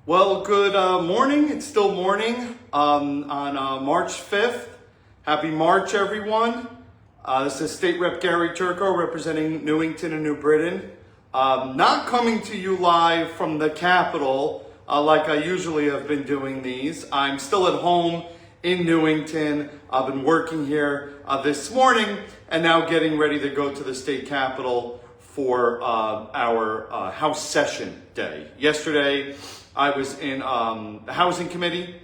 Well, good morning. It's still morning on March 5th. Happy March, everyone. This is State Rep Gary Turco representing Newington and New Britain. Not coming to you live from the Capitol like I usually have been doing these. I'm still at home in Newington. I've been working here this morning and now getting ready to go to the state capitol for our House session day. Yesterday, I was in the Housing Committee.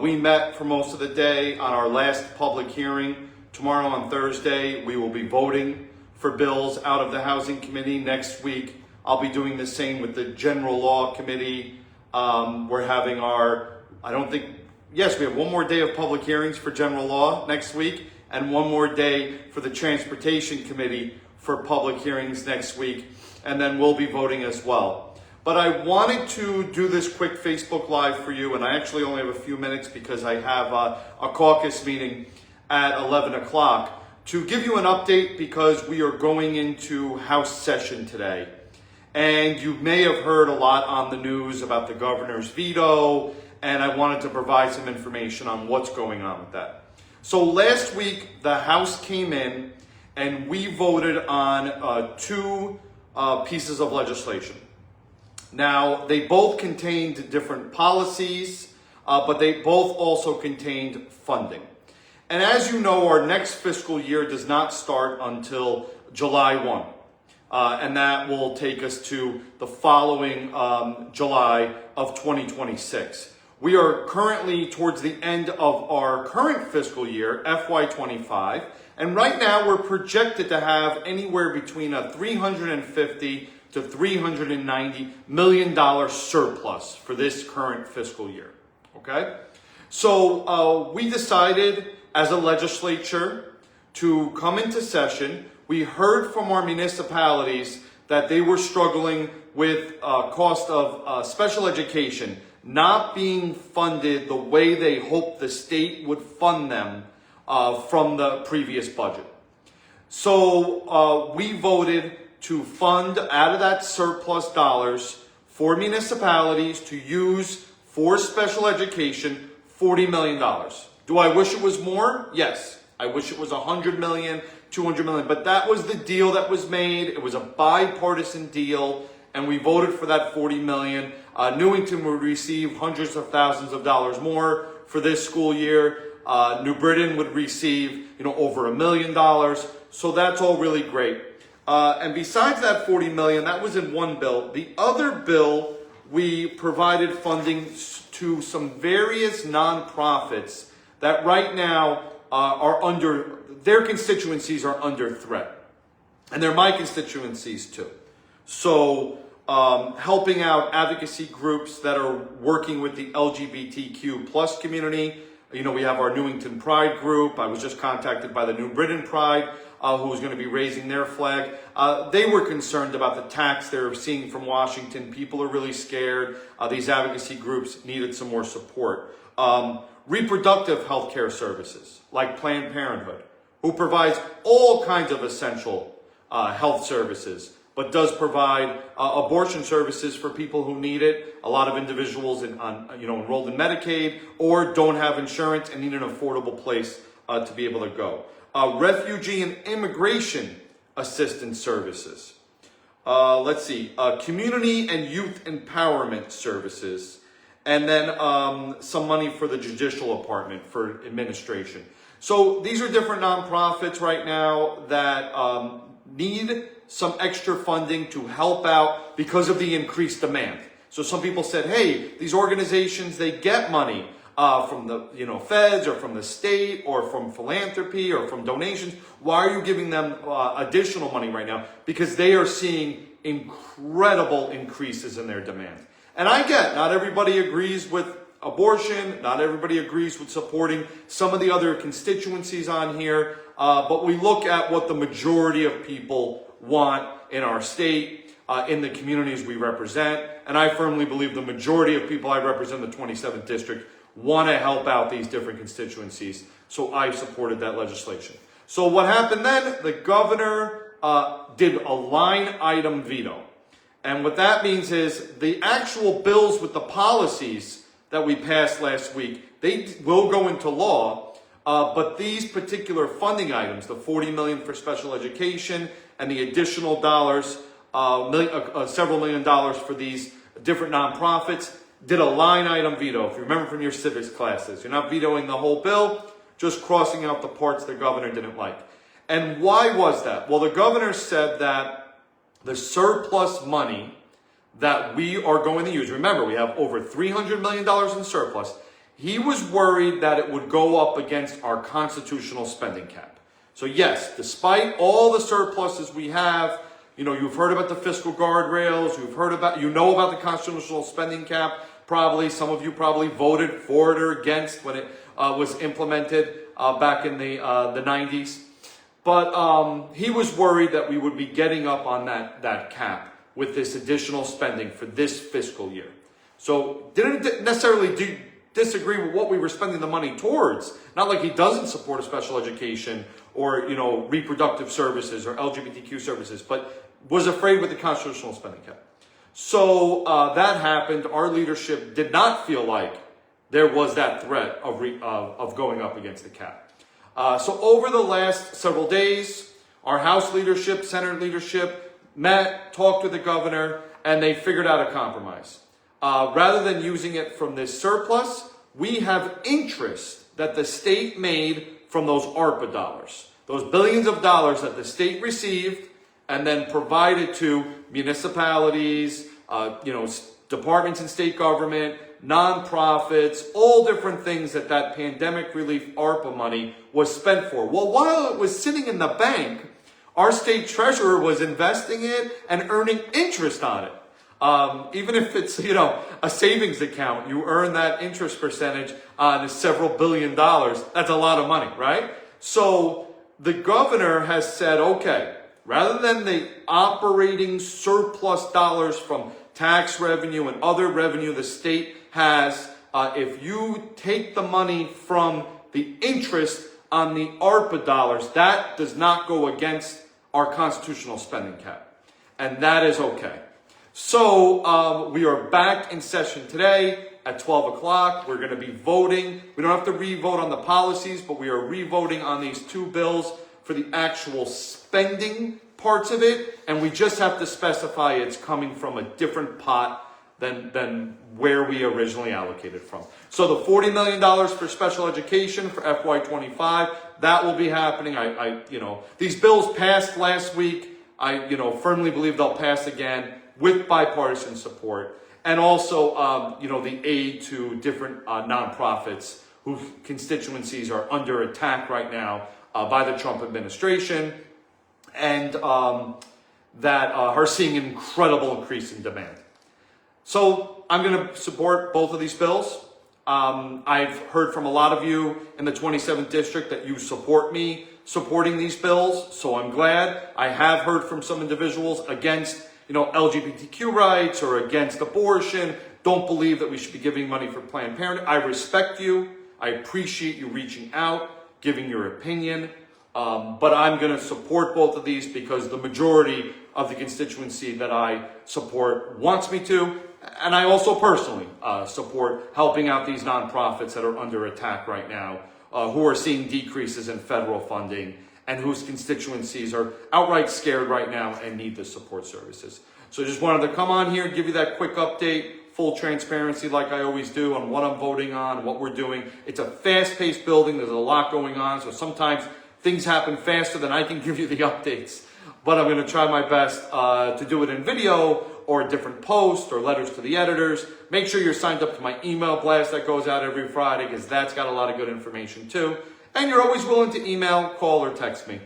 We met for most of the day on our last public hearing. Tomorrow on Thursday, we will be voting for bills out of the Housing Committee. Next week, I'll be doing the same with the General Law Committee. We're having we have one more day of public hearings for General Law next week and one more day for the Transportation Committee for public hearings next week. And then we'll be voting as well. But I wanted to do this quick Facebook Live for you, and I actually only have a few minutes because I have a caucus meeting at 11 o'clock to give you an update because we are going into House session today. And you may have heard a lot on the news about the governor's veto, and I wanted to provide some information on what's going on with that. So last week, the House came in and we voted on two pieces of legislation. Now, they both contained different policies, but they both also contained funding. And as you know, our next fiscal year does not start until July 1. And that will take us to the following July of 2026. We are currently towards the end of our current fiscal year, FY25. And right now, we're projected to have anywhere between a $350 to $390 million surplus for this current fiscal year, okay? So we decided as a legislature to come into session. We heard from our municipalities that they were struggling with cost of special education not being funded the way they hoped the state would fund them from the previous budget. So we voted to fund out of that surplus dollars for municipalities to use for special education $40 million. Do I wish it was more? Yes. I wish it was $100 million, $200 million, but that was the deal that was made. It was a bipartisan deal, and we voted for that $40 million. Newington would receive hundreds of thousands of dollars more for this school year. New Britain would receive, over $1 million. So that's all really great. And besides that $40 million, that was in one bill. The other bill, we provided funding to some various nonprofits that right now their constituencies are under threat. And they're my constituencies too. So helping out advocacy groups that are working with the LGBTQ plus community. We have our Newington Pride group. I was just contacted by the New Britain Pride, who was going to be raising their flag. They were concerned about the tax they're seeing from Washington. People are really scared. These advocacy groups needed some more support. Reproductive health care services, like Planned Parenthood, who provides all kinds of essential health services, but does provide abortion services for people who need it. A lot of individuals enrolled in Medicaid or don't have insurance and need an affordable place to be able to go. Refugee and immigration assistance services. Community and youth empowerment services. And then some money for the judicial department for administration. So these are different nonprofits right now that need some extra funding to help out because of the increased demand. So some people said, hey, these organizations, they get money from the feds or from the state or from philanthropy or from donations. Why are you giving them additional money right now? Because they are seeing incredible increases in their demand. And I get not everybody agrees with abortion, not everybody agrees with supporting some of the other constituencies on here, but we look at what the majority of people want in our state, in the communities we represent, and I firmly believe the majority of people I represent, the 27th district, want to help out these different constituencies, so I supported that legislation. So what happened then? The governor did a line item veto. And what that means is the actual bills with the policies that we passed last week, they will go into law, but these particular funding items, the $40 million for special education and the additional dollars, several $1 million for these different nonprofits, did a line item veto. If you remember from your civics classes, you're not vetoing the whole bill, just crossing out the parts the governor didn't like. And why was that? Well, the governor said that the surplus money that we are going to use, remember, we have over $300 million in surplus. He was worried that it would go up against our constitutional spending cap. So yes, despite all the surpluses we have, you've heard about the fiscal guardrails, you know about the constitutional spending cap, probably, some of you probably voted for it or against when it was implemented back in the 90s. But he was worried that we would be getting up on that cap with this additional spending for this fiscal year. So didn't necessarily disagree with what we were spending the money towards. Not like he doesn't support a special education or, reproductive services or LGBTQ services, but was afraid with the constitutional spending cap. So that happened. Our leadership did not feel like there was that threat of going up against the cap. So over the last several days, our House leadership, Senate leadership met, talked with the governor, and they figured out a compromise. Rather than using it from this surplus, we have interest that the state made from those ARPA dollars. Those billions of dollars that the state received and then provided to municipalities, departments in state government, nonprofits, all different things that pandemic relief ARPA money was spent for. Well, while it was sitting in the bank, our state treasurer was investing it and earning interest on it. Even if it's, a savings account, you earn that interest percentage on several $billion. That's a lot of money, right? So the governor has said, okay, rather than the operating surplus dollars from tax revenue and other revenue the state has, if you take the money from the interest on the ARPA dollars, that does not go against our constitutional spending cap. And that is okay. So we are back in session today at 12 o'clock. We're going to be voting. We don't have to re-vote on the policies, but we are re-voting on these two bills for the actual spending parts of it. And we just have to specify it's coming from a different pot than where we originally allocated from. So the $40 million for special education for FY25, that will be happening. These bills passed last week. I firmly believe they'll pass again with bipartisan support. And also, the aid to different nonprofits whose constituencies are under attack right now by the Trump administration and that are seeing an incredible increase in demand. So I'm going to support both of these bills. I've heard from a lot of you in the 27th district that you support me supporting these bills. So I'm glad. I have heard from some individuals against, LGBTQ rights or against abortion. Don't believe that we should be giving money for Planned Parenthood. I respect you. I appreciate you reaching out, giving your opinion. But I'm going to support both of these because the majority of the constituency that I support wants me to. And I also personally support helping out these nonprofits that are under attack right now, who are seeing decreases in federal funding and whose constituencies are outright scared right now and need the support services. So I just wanted to come on here and give you that quick update, full transparency like I always do on what I'm voting on, what we're doing. It's a fast-paced building. There's a lot going on. So sometimes things happen faster than I can give you the updates. But I'm going to try my best to do it in video or a different post or letters to the editors. Make sure you're signed up to my email blast that goes out every Friday because that's got a lot of good information too. And you're always willing to email, call, or text me.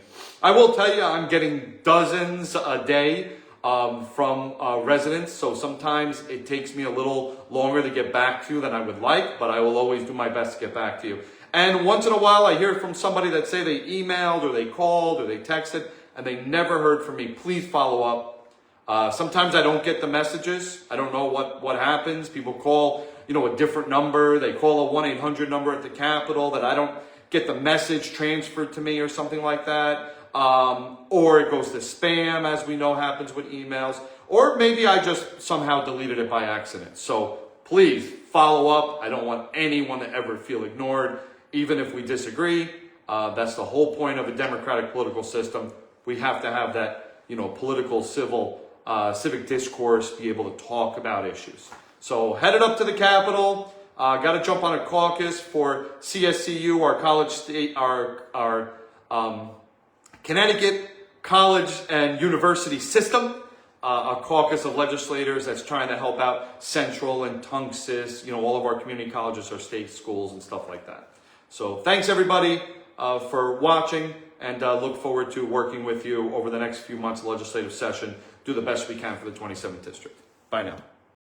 I will tell you I'm getting dozens a day from residents. So sometimes it takes me a little longer to get back to you than I would like, but I will always do my best to get back to you. And once in a while I hear from somebody that say they emailed or they called or they texted and they never heard from me. Please follow up. Sometimes I don't get the messages. I don't know what happens. People call, a different number. They call a 1-800 number at the Capitol that I don't get the message transferred to me or something like that. Or it goes to spam, as we know happens with emails. Or maybe I just somehow deleted it by accident. So please follow up. I don't want anyone to ever feel ignored, even if we disagree. That's the whole point of a democratic political system. We have to have that, political, civic discourse, be able to talk about issues. So headed up to the Capitol. Got to jump on a caucus for CSCU, our college state, our Connecticut college and university system. A caucus of legislators that's trying to help out Central and Tunxis, all of our community colleges, our state schools and stuff like that. So thanks everybody for watching, and look forward to working with you over the next few months of legislative session. Do the best we can for the 27th district. Bye now.